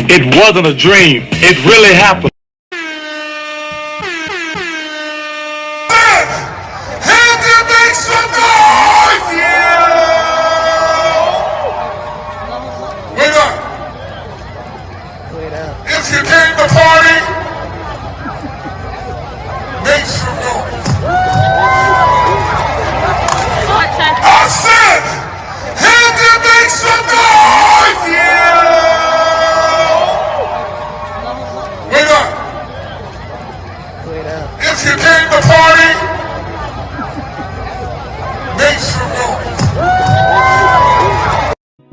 It wasn't a dream. It really happened. If you came to party, make some noise. I said, had to make some noise. Wait up. If you came to party, make some noise.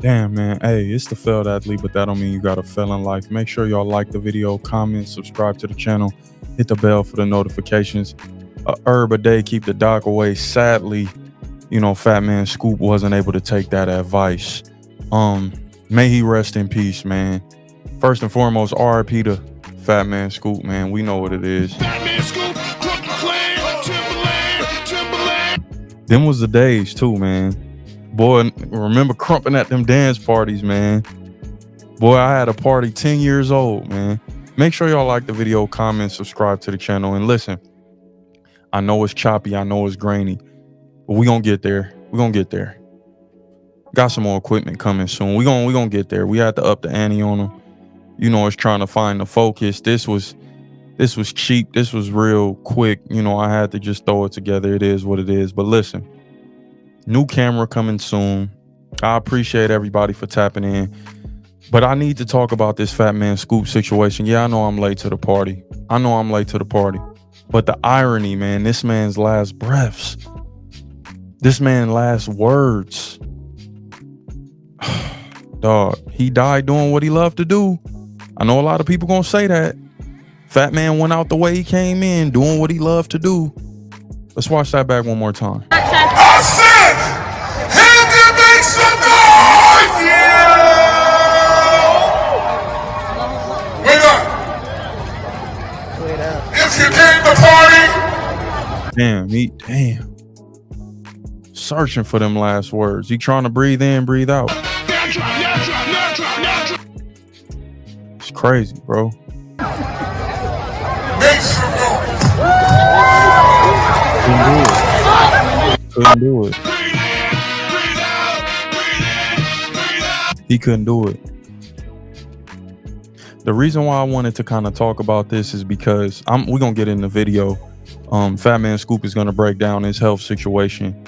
Damn, man. Hey, it's the failed athlete, but that don't mean you got to fail in life. Make sure y'all like the video, comment, subscribe to the channel, hit the bell for the notifications. A herb a day, keep the dog away. Sadly, you know, Fat Man Scoop wasn't able to take that advice. May he rest in peace, man. First and foremost, R.I.P. to Fat Man Scoop, man. We know what it is. Fat Man Scoop, Timberland. Them was the days too, man. Boy, remember crumping at them dance parties, man. Boy, I had a party 10 years old, man. Make sure y'all like the video, comment, subscribe to the channel, and listen. I know it's choppy, I know it's grainy, but we gonna get there. We gonna get there. Got some more equipment coming soon. We gonna get there. We had to up the ante on them. You know, it's trying to find the focus. This was cheap. This was real quick. You know, I had to just throw it together. It is what it is. But listen. New camera coming soon. I appreciate everybody for tapping in. But I need to talk about this Fat Man Scoop situation. Yeah, I know I'm late to the party. But the irony, man, this man's last breaths. This man's last words. Dog, he died doing what he loved to do. I know a lot of people gonna say that. Fat Man went out the way he came in, doing what he loved to do. Let's watch that back one more time. I said, had to make some noise. Wait up. If you came to party. Damn. Searching for them last words. He trying to breathe in, breathe out. It's crazy, bro. Make some noise. Couldn't do it. He couldn't do it. The reason why I wanted to kind of talk about this is because we're gonna get in the video. Fat Man Scoop is gonna break down his health situation.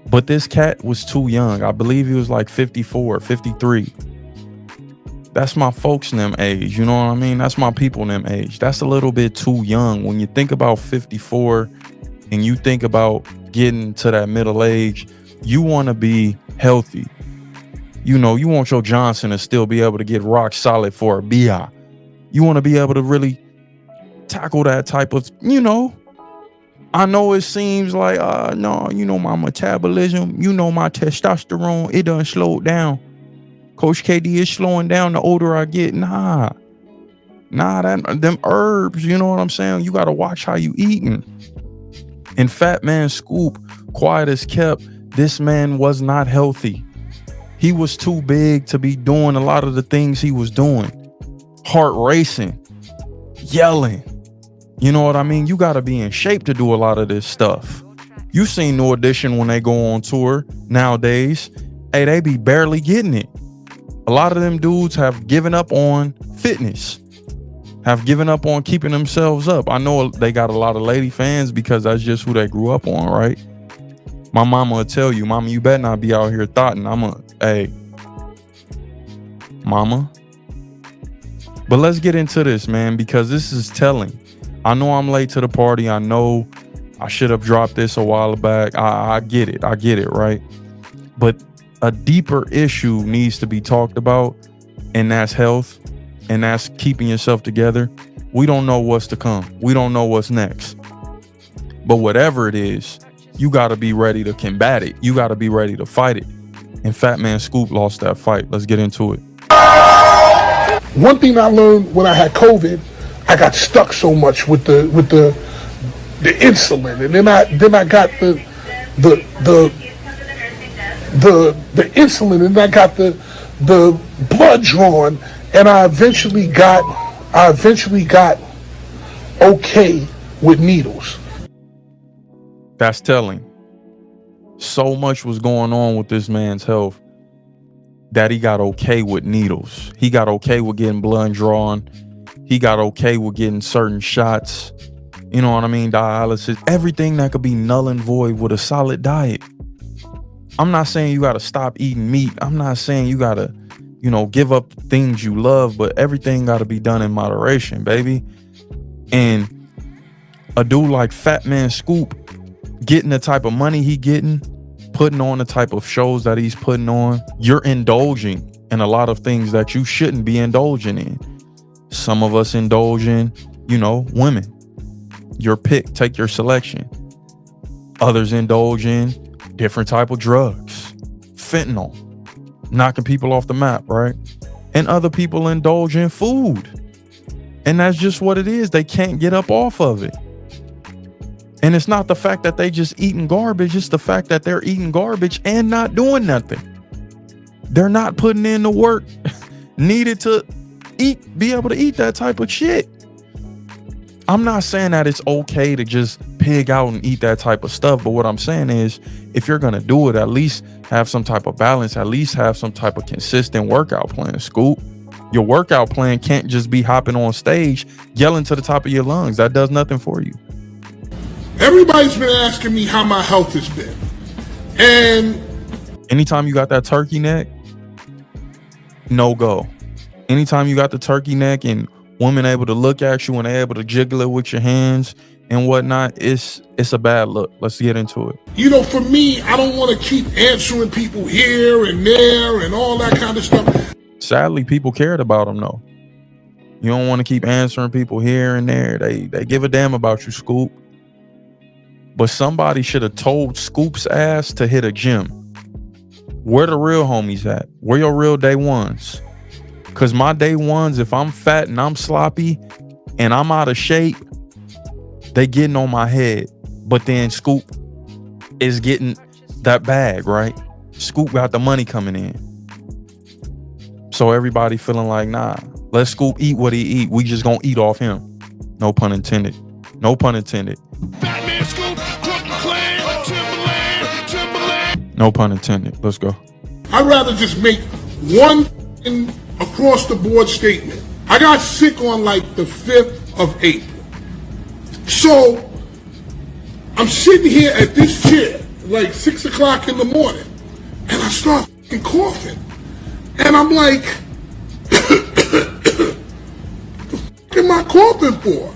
But this cat was too young. I believe he was like 54, 53. That's my folks in them age, you know what I mean? That's my people in them age. That's a little bit too young. When you think about 54 and you think about getting to that middle age, you want to be healthy. You know, you want your Johnson to still be able to get rock solid for a BI. You want to be able to really tackle that type of, you know. I know it seems like, no, you know, my metabolism, you know, my testosterone, it done slowed down. Coach KD is slowing down the older I get. Nah, them herbs, you know what I'm saying? You got to watch how you eating. And Fat Man Scoop, quiet as kept, this man was not healthy. He was too big to be doing a lot of the things he was doing. Heart racing, yelling. You know what I mean? You got to be in shape to do a lot of this stuff. You seen New Edition when they go on tour nowadays. Hey, they be barely getting it. A lot of them dudes have given up on fitness, have given up on keeping themselves up. I know they got a lot of lady fans because that's just who they grew up on, right? My mama will tell you, mama, you better not be out here thoughting. Hey, mama. But let's get into this, man, because this is telling. I know I'm late to the party. I know I should have dropped this a while back. I get it, right? But a deeper issue needs to be talked about, and that's health, and that's keeping yourself together. We don't know what's to come. We don't know what's next. But whatever it is, you got to be ready to combat it. You got to be ready to fight it. And Fat Man Scoop lost that fight. Let's get into it. One thing I learned when I had COVID, I got stuck so much with the insulin, and then I got the insulin, and I got the blood drawn, And I eventually got okay with needles. That's telling. So much was going on with this man's health that he got okay with needles. He got okay with getting blood drawn. He got okay with getting certain shots. You know what I mean? Dialysis, everything that could be null and void with a solid diet. I'm not saying you got to stop eating meat. I'm not saying you got to, give up things you love, but everything got to be done in moderation, baby. And a dude like Fat Man Scoop, getting the type of money he getting, putting on the type of shows that he's putting on, you're indulging in a lot of things that you shouldn't be indulging in. Some of us indulge in, women. Your pick, take your selection. Others indulge in different type of drugs, fentanyl, knocking people off the map, right? And other people indulge in food. And that's just what it is. They can't get up off of it. And it's not the fact that they just eating garbage, it's the fact that they're eating garbage and not doing nothing. They're not putting in the work needed to be able to eat that type of shit. I'm not saying that it's okay to just pig out and eat that type of stuff, but what I'm saying is, if you're gonna do it, at least have some type of balance, at least have some type of consistent workout plan, Scoop. Your workout plan can't just be hopping on stage, yelling to the top of your lungs. That does nothing for you. Everybody's been asking me how my health has been. And anytime you got that turkey neck, no go. Anytime you got the turkey neck and women able to look at you and they're able to jiggle it with your hands and whatnot, it's a bad look. Let's get into it. For me, I don't want to keep answering people here and there and all that kind of stuff. Sadly, people cared about them though. You don't want to keep answering people here and there. They give a damn about you, Scoop. But somebody should have told Scoop's ass to hit a gym. Where the real homies at? Where your real day ones? Cause my day ones, if I'm fat and I'm sloppy and I'm out of shape, they getting on my head. But then Scoop is getting that bag, right? Scoop got the money coming in. So everybody feeling like, nah, let Scoop eat what he eat. We just gonna eat off him. No pun intended. No pun intended. Fat Man Scoop, Brooklyn Clan, Timberland. No pun intended. Let's go. I'd rather just make one across the board statement. I got sick on like the 5th of April. So I'm sitting here at this chair like 6 o'clock in the morning and I start coughing. And I'm like, what am I coughing for?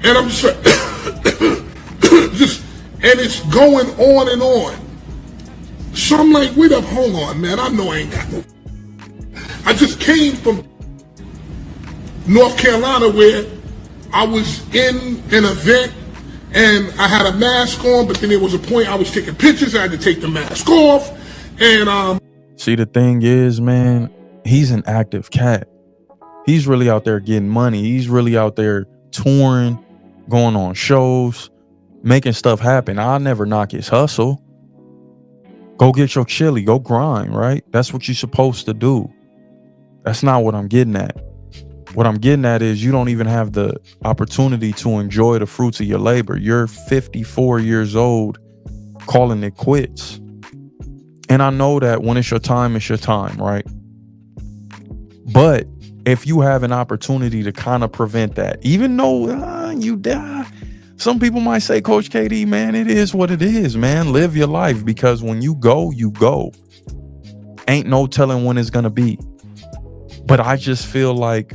And I'm just like, and it's going on and on. So I'm like, wait up, hold on, man. I know I ain't got no. I just came from North Carolina where I was in an event and I had a mask on, but then there was a point I was taking pictures. I had to take the mask off. And see, the thing is, man, he's an active cat. He's really out there getting money. He's really out there touring, going on shows, making stuff happen. I'll never knock his hustle. Go get your chili, go grind, right? That's what you're supposed to do. That's not what I'm getting at. What I'm getting at is you don't even have the opportunity to enjoy the fruits of your labor. You're 54 years old calling it quits. And I know that when it's your time, right? But if you have an opportunity to kind of prevent that, even though you die, some people might say, Coach KD, man, it is what it is, man. Live your life, because when you go, you go. Ain't no telling when it's gonna be. But I just feel like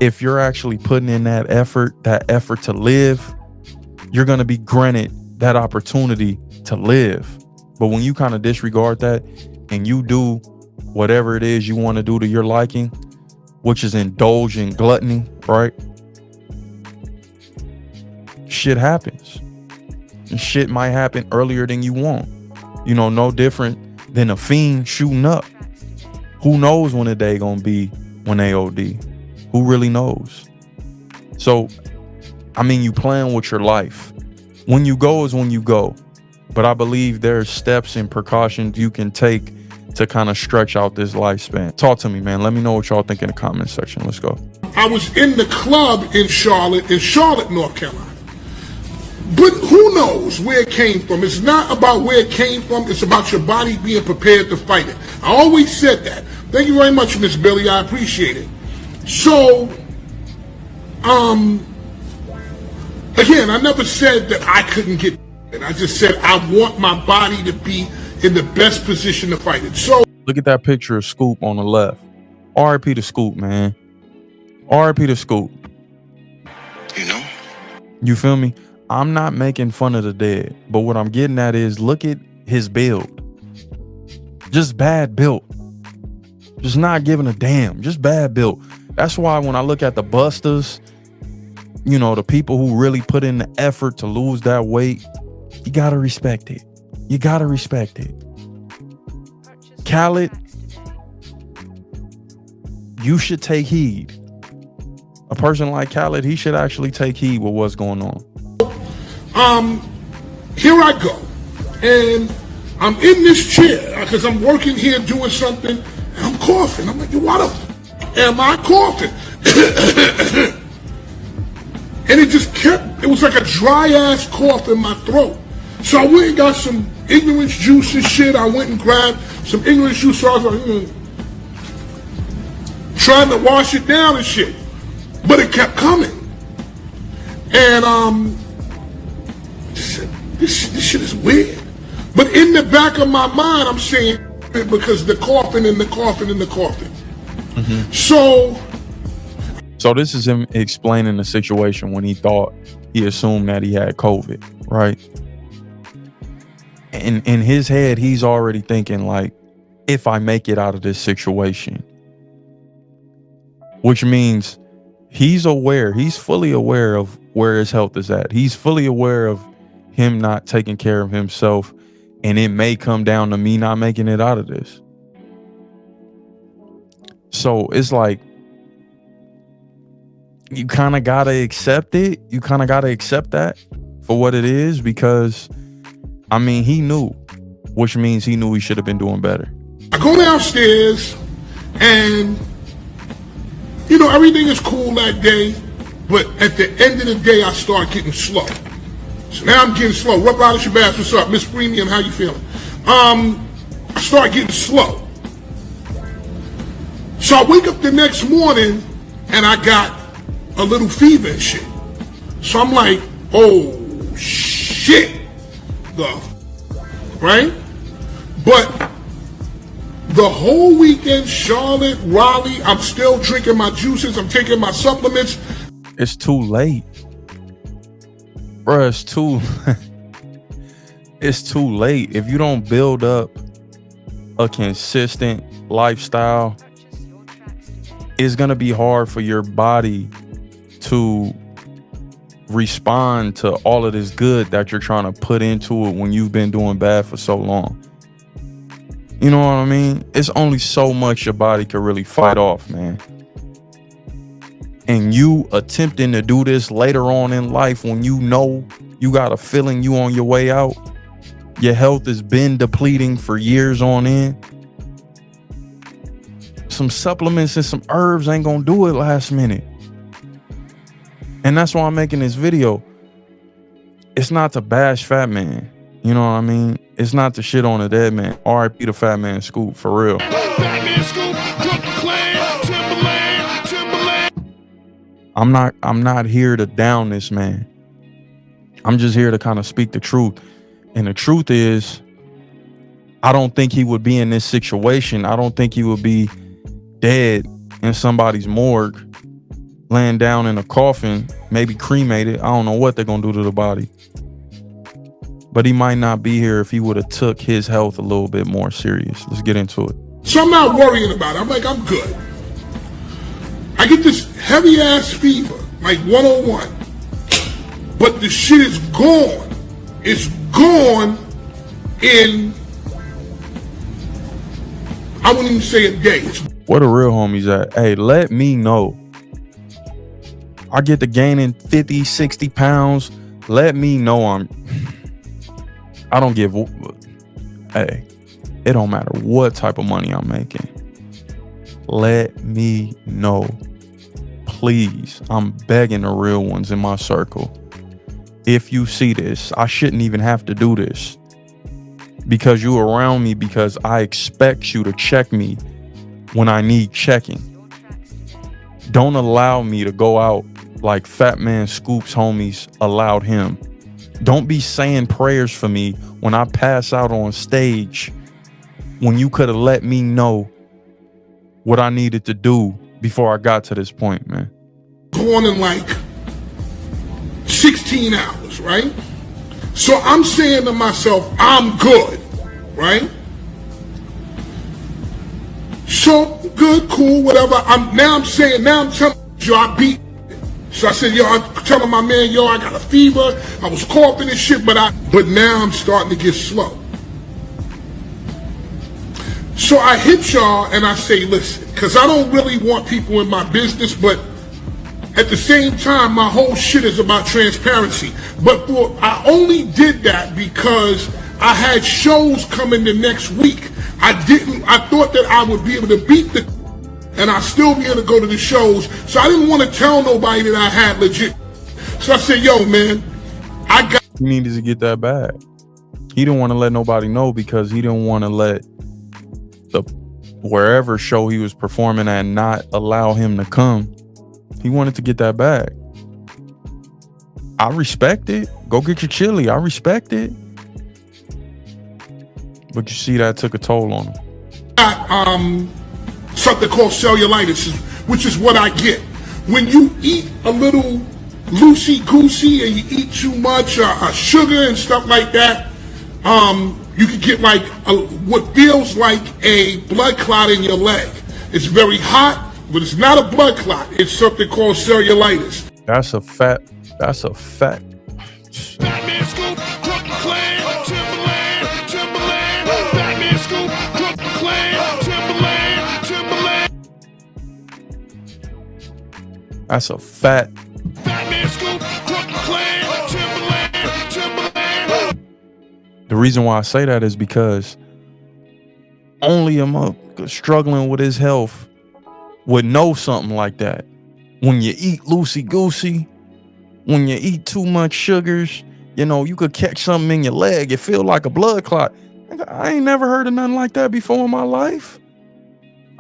if you're actually putting in that effort to live, you're gonna be granted that opportunity to live. But when you kind of disregard that and you do whatever it is you want to do to your liking, which is indulge in gluttony, right? Shit happens. And shit might happen earlier than you want. No different than a fiend shooting up. Who knows when the day gonna be when they OD? Who really knows? So, you playing with your life. When you go is when you go. But I believe there's steps and precautions you can take to kind of stretch out this lifespan. Talk to me, man. Let me know what y'all think in the comment section. Let's go. I was in the club in Charlotte, North Carolina. But who knows where it came from? It's not about where it came from. It's about your body being prepared to fight it. I always said that. Thank you very much, Miss Billy. I appreciate it. So, again, I never said that I couldn't get it. I just said I want my body to be in the best position to fight it. So, look at that picture of Scoop on the left. R.I.P. to Scoop, man. R.I.P. to Scoop. You know? You feel me? I'm not making fun of the dead, but what I'm getting at is look at his build. Just bad built. Just not giving a damn. Just bad built. That's why when I look at the busters, you know, the people who really put in the effort to lose that weight, you gotta respect it. You gotta respect it. Khaled, you should take heed. A person like Khaled, he should actually take heed with what's going on. Here I go. And I'm in this chair because I'm working here doing something and I'm coughing. I'm like, why the f am I coughing? And it just kept, it was like a dry ass cough in my throat. So I went and got some ignorance juice and shit. I went and grabbed some ignorance juice. So I was like, trying to wash it down and shit. But it kept coming. And this shit is weird. But in the back of my mind, I'm saying it because the coughing and the coughing and the coughing. Mm-hmm. So this is him explaining the situation when he assumed that he had COVID, right? And in his head, he's already thinking like, if I make it out of this situation, which means he's aware, he's fully aware of where his health is at. He's fully aware of him not taking care of himself, and it may come down to me not making it out of this. So it's like, you kind of got to accept it. You kind of got to accept that for what it is, because I mean, he knew, which means he knew he should have been doing better. I go downstairs and, you know, everything is cool that day, but at the end of the day, I start getting slow. So now I'm getting slow. What Riders your bass? What's up? Miss Premium, how you feeling? I start getting slow. So I wake up the next morning and I got a little fever and shit. So I'm like, oh shit. Right? But the whole weekend, Charlotte, Raleigh, I'm still drinking my juices. I'm taking my supplements. It's too late. Bruh, it's too late. If you don't build up a consistent lifestyle, it's gonna be hard for your body to respond to all of this good that you're trying to put into it when you've been doing bad for so long. You know what I mean? It's only so much your body can really fight off, man. And you attempting to do this later on in life when you know you got a feeling you on your way out, your health has been depleting for years on end. Some supplements and some herbs ain't gonna do it last minute. And that's why I'm making this video. It's not to bash Fat Man. You know what I mean? It's not to shit on a dead man. R.I.P. to Fat Man Scoop, for real. I'm not here to down this man. I'm just here to kind of speak the truth. And the truth is, I don't think he would be in this situation. I don't think he would be dead in somebody's morgue, laying down in a coffin, maybe cremated. I don't know what they're gonna do to the body. But he might not be here if he would have took his health a little bit more serious. Let's get into it. So I'm not worrying about it. I'm like, I'm good. I get this heavy ass fever, like 101. But the shit is gone. It's gone in, I wouldn't even say a day. Where the real homies at? Hey, let me know. I get to gaining 50, 60 pounds. Let me know I don't give. Hey, It don't matter what type of money I'm making. Let me know. Please, I'm begging the real ones in my circle. If you see this, I shouldn't even have to do this because you around me, because I expect you to check me when I need checking. Don't allow me to go out like Fat Man Scoop's homies allowed him. Don't be saying prayers for me when I pass out on stage, when you could have let me know what I needed to do before I got to this point, man. Going in like 16 hours, right? So I'm saying to myself, I'm good, right? So good, cool, whatever. I'm telling you, I beat. So I said, yo, I'm telling my man, yo, I got a fever. I was coughing and shit, but now I'm starting to get slow. So I hit y'all and I say, listen, because I don't really want people in my business, but at the same time, my whole shit is about transparency. But I only did that because I had shows coming the next week. I thought that I would be able to beat and I'd still be able to go to the shows. So I didn't want to tell nobody that I had legit. So I said, yo, man, He needed to get that bag. He didn't want to let nobody know because he didn't want to let the wherever show he was performing at not allow him to come. He wanted to get that bag. I respect it. Go get your chili. I respect it. But you see, that took a toll on him. Something called cellulitis, which is what I get. When you eat a little loosey-goosey and you eat too much sugar and stuff like that, you can get like what feels like a blood clot in your leg. It's very hot, but it's not a blood clot. It's something called cellulitis. That's a fact. Batman Scoop, Brooklyn Clan, Timberland. Batman Scoop, Brooklyn Clan, Timberland. That's a fact. Batman Scoop, Brooklyn Clan, Timberland. The reason why I say that is because only a motherfucker struggling with his health would know something like that. When you eat loosey-goosey, when you eat too much sugars, you know, you could catch something in your leg. It feel like a blood clot. I ain't never heard of nothing like that before in my life.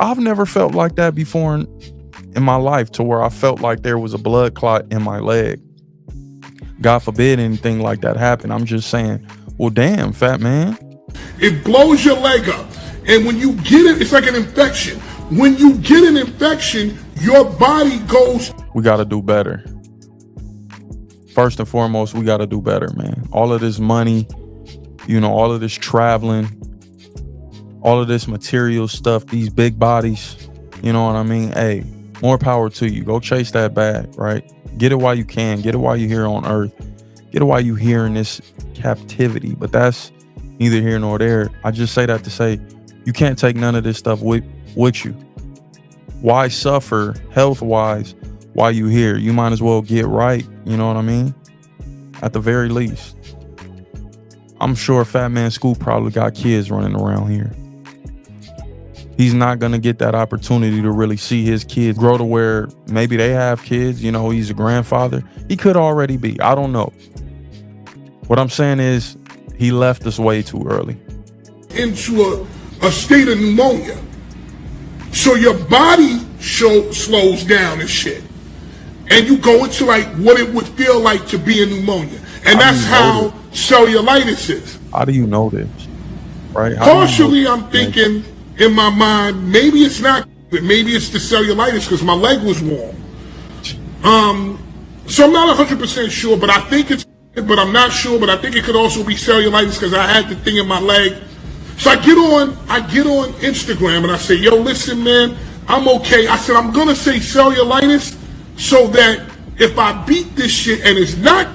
I've never felt like that before in my life, to where I felt like there was a blood clot in my leg. God forbid anything like that happen. I'm just saying, well, damn, Fat Man. It blows your leg up. And when you get it, it's like an infection. When you get an infection, your body goes. We got to do better. First and foremost, we got to do better, man. All of this money, you know, all of this traveling, all of this material stuff, these big bodies, you know what I mean? Hey, more power to you. Go chase that bag, right? Get it while you can. Get it while you're here on earth. Get it while you're here in this captivity. But that's neither here nor there. I just say that to say you can't take none of this stuff with you. Why suffer health-wise while you here? You might as well get right. You know what I mean? At the very least. I'm sure Fat Man Scoop probably got kids running around here. He's not going to get that opportunity to really see his kids grow to where maybe they have kids. You know, he's a grandfather. He could already be. I don't know. What I'm saying is he left us way too early. Into a state of pneumonia. So your body slows down and shit. And you go into like what it would feel like to be in pneumonia. And that's how cellulitis is. How do you know this? Right? Partially, I'm thinking in my mind, maybe it's not, but maybe it's the cellulitis because my leg was warm. So I'm not 100% sure, but I think it's, but I'm not sure, but I think it could also be cellulitis because I had the thing in my leg. So I get on Instagram and I say, yo, listen, man, I'm okay. I said, I'm going to say cellulitis so that if I beat this shit and it's not,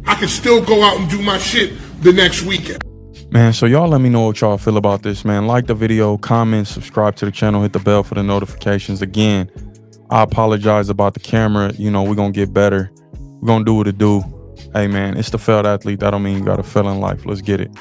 I can still go out and do my shit the next weekend. Man, so y'all let me know what y'all feel about this, man. Like the video, comment, subscribe to the channel, hit the bell for the notifications. Again, I apologize about the camera. You know, we're going to get better. We're going to do what it do. Hey, man, it's the failed athlete. That don't mean you got to fail in life. Let's get it.